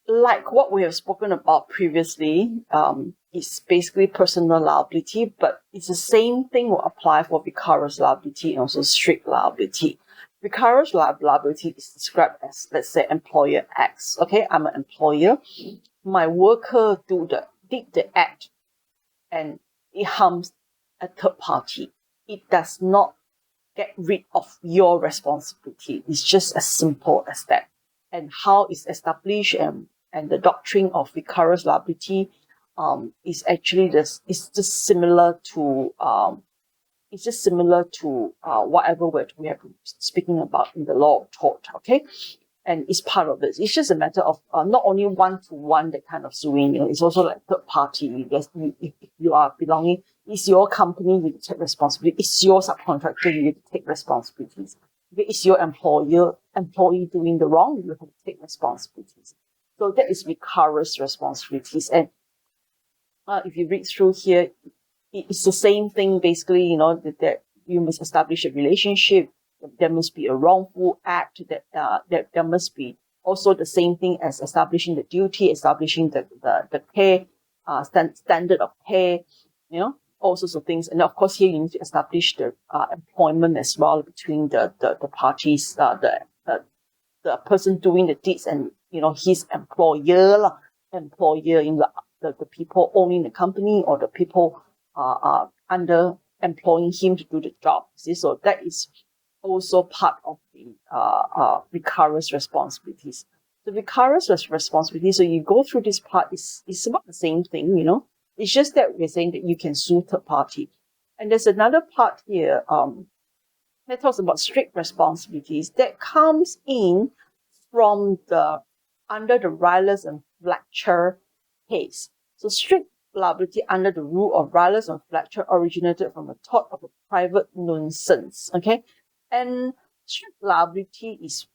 like what we have spoken about previously, it's basically personal liability, but it's the same thing will apply for vicarious liability and also strict liability. Vicarious liability is described as, let's say, employer X. Okay, I'm an employer. My worker did the act and it harms a third party. It does not get rid of your responsibility. It's just as simple as that. And how it's established and the doctrine of vicarious liability is actually it's just similar to whatever we have been speaking about in the law of tort, okay? And it's part of it. It's just a matter of not only one-to-one that kind of suing, it's also like third party. If you are belonging, it's your company, you need to take responsibility. It's your subcontractor, you need to take responsibilities. If it's your employee doing the wrong, you have to take responsibilities. So that is vicarious responsibilities. And if you read through here, it's the same thing basically, that you must establish a relationship. There must be a wrongful act, that there must be also the same thing as establishing the duty, establishing the pay, standard of pay, all sorts of things. And of course here you need to establish the employment as well between the parties, the person doing the deeds and his employer, the people owning the company or the people under employing him to do the job. See, so that is also part of the vicarious responsibilities. The vicarious responsibility, so you go through this part, is about the same thing, It's just that we're saying that you can sue third party. And there's another part here that talks about strict responsibilities that comes in from under the Rylance and Fletcher case. So strict liability under the rule of Rylance and Fletcher originated from a tort of a private nuisance, okay? And strict liability is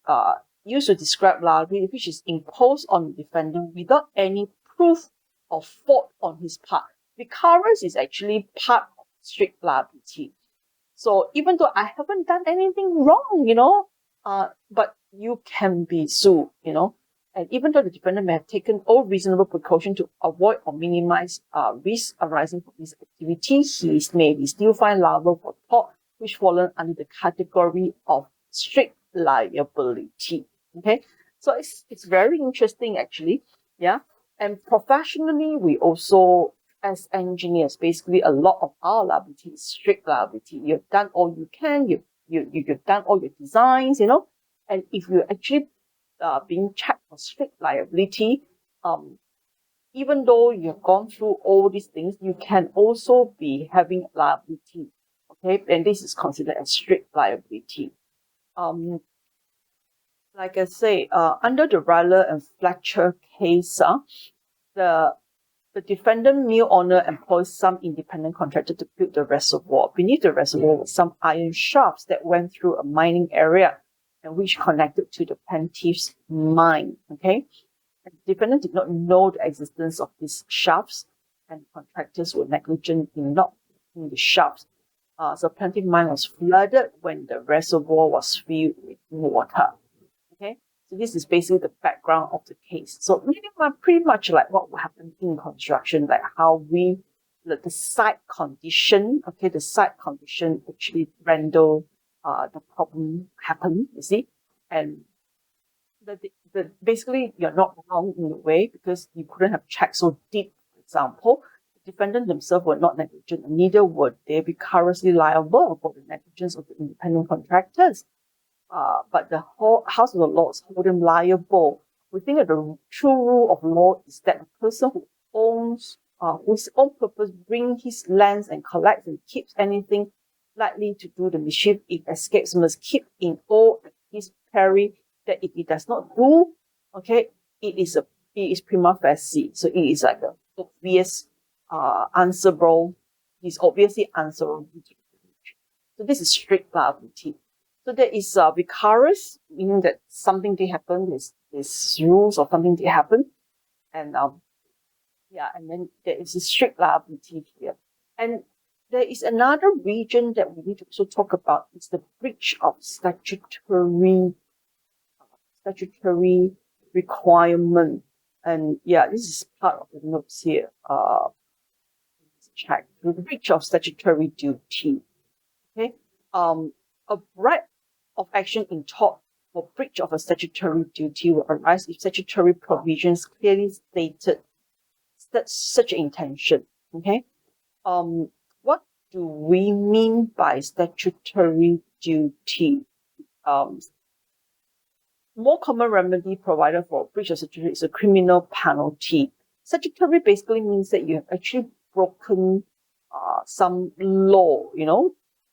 used to describe liability which is imposed on the defendant without any proof of fault on his part. Vicarious is actually part of strict liability. So even though I haven't done anything wrong, but you can be sued, And even though the defendant may have taken all reasonable precaution to avoid or minimize risks arising from this activity, he may be still found liable for tort which fall under the category of strict liability. Okay, so it's very interesting actually, yeah. And professionally, we also, as engineers, basically a lot of our liability is strict liability. You've done all you can. You've done all your designs, And if you're actually being checked for strict liability, even though you've gone through all these things, you can also be having liability. Okay, and this is considered as strict liability. Like I say, under the Rylance and Fletcher case, the defendant mill owner employs some independent contractor to build the reservoir. Beneath the reservoir were some iron shafts that went through a mining area and which connected to the plaintiff's mine. Okay, and the defendant did not know the existence of these shafts, and contractors were negligent in not building the shafts. So plaintiff's mine was flooded when the reservoir was filled with water. Okay, so this is basically the background of the case. So pretty much like what will happen in construction, like how the site condition, okay, the site condition actually render the problem happen, you see, and basically you're not wrong in a way because you couldn't have checked so deep. For example, the defendant themselves were not negligent, and neither would they be vicariously liable for the negligence of the independent contractors. But the whole House of the Lords hold them liable. We think that the true rule of law is that the person who owns, whose own purpose brings his lands and collects and keeps anything likely to do the mischief, if escapes, must keep in awe at his peril, that if he does not do, okay, it is prima facie. So it is like a obvious answerable. He's obviously answerable. So this is strict liability. So there is vicarious, meaning that something did happen, there's rules or something did happen. And and then there is a strict liability here. And there is another region that we need to also talk about. It's the breach of statutory requirement. And yeah, this is part of the notes here. Let's check the breach of statutory duty. Okay. A right of action in tort for breach of a statutory duty will arise if statutory provisions clearly stated such intention. Okay. What do we mean by statutory duty? More common remedy provided for breach of statutory is a criminal penalty. Statutory basically means that you have actually broken some law,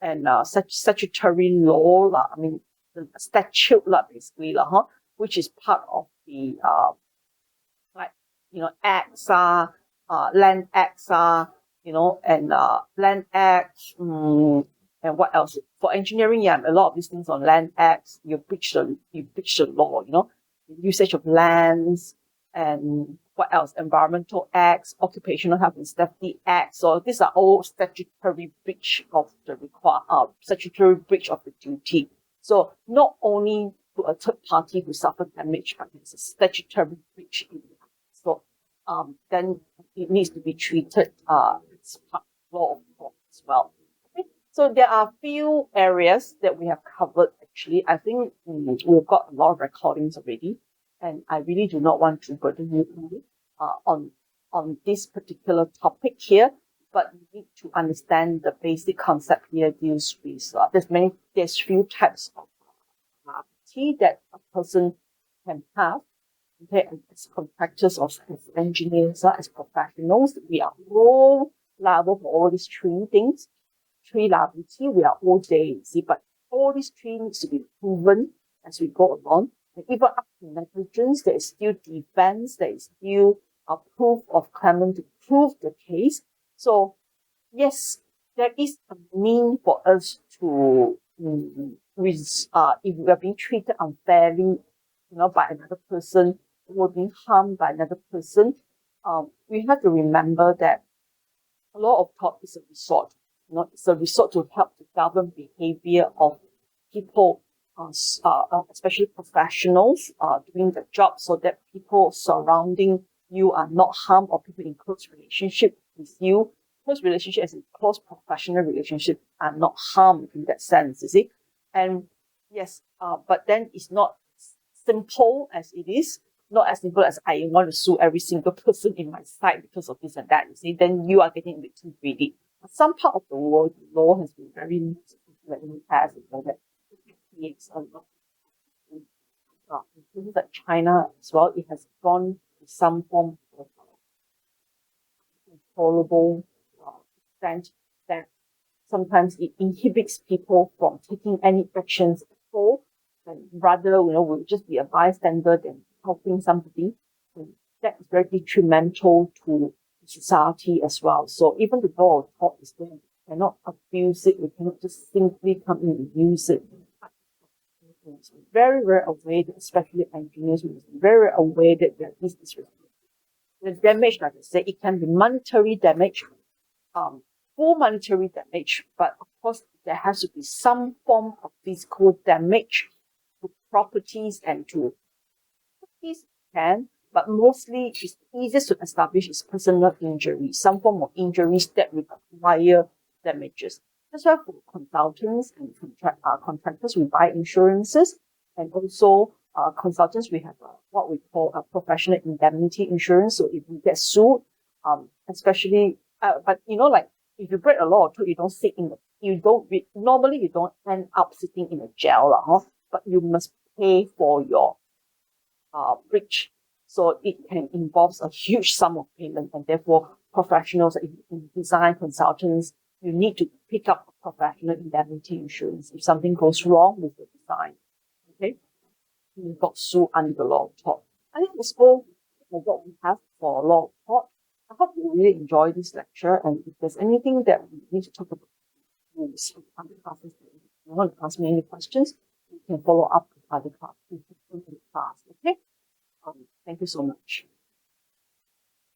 and such statutory law, I mean, the statute, basically, which is part of the, like, acts, land acts, and land acts, and what else? For engineering, yeah, a lot of these things on land acts, you breach the law, usage of lands, and what else? Environmental acts, occupational health and safety acts. So these are all statutory breach of the statutory breach of the duty. So not only to a third party who suffered damage, but it's a statutory breach. So then it needs to be treated as part of law of tort as well. Okay? So there are a few areas that we have covered actually. I think we've got a lot of recordings already, and I really do not want to burden you on this particular topic here, but you need to understand the basic concept here deals with there's few types of liability that a person can have. Okay, as contractors or as engineers, as professionals, we are all liable for all these three things. Three liability, we are all there, you see, but all these three needs to be proven as we go along. And even up to negligence, there is still defense, there is still a proof of claimant to prove the case. So yes, there is a mean for us to, if we are being treated unfairly, by another person, or being harmed by another person, we have to remember that a law of tort is a resort. It's a resort to help to govern behavior of people, especially professionals, doing the job, so that people surrounding you are not harmed, or people in close relationship with you. Close relationship as in close professional relationship are not harmed in that sense, you see. And yes, but then it's not simple as it is. Not as simple as I want to sue every single person in my site because of this and that, you see, then you are getting a bit too greedy. Some part of the world, the law has been very merciful in the past, so that it creates a lot of in places like China as well. It has gone to some form of controllable extent that sometimes it inhibits people from taking any actions at all, and rather, will just be a bystander than helping somebody. And that is very detrimental to society as well. So even the law of tort is there, we cannot abuse it. We cannot just simply come in and use it. We must be very, very aware that, especially engineers, we must be very, very aware that there is this risk. The damage, like I said, it can be monetary damage, full monetary damage, but of course there has to be some form of physical damage to properties and to properties but mostly it's easiest to establish is personal injury, some form of injuries that require damages. That's why for consultants and contractors, we buy insurances, and also consultants, we have what we call a professional indemnity insurance. So if you get sued, especially, but like if you break a law or two, you don't sit in normally you don't end up sitting in a jail, but you must pay for your breach. So it can involve a huge sum of payment, and therefore professionals in design consultants, you need to pick up a professional indemnity insurance if something goes wrong with the design. Okay, you got sued under the law of tort. I think that's all what we have for law of tort. I hope you really enjoy this lecture, and if there's anything that we need to talk about, other classes, you want to ask me any questions, you can follow up with other classes. Okay. Thank you so much.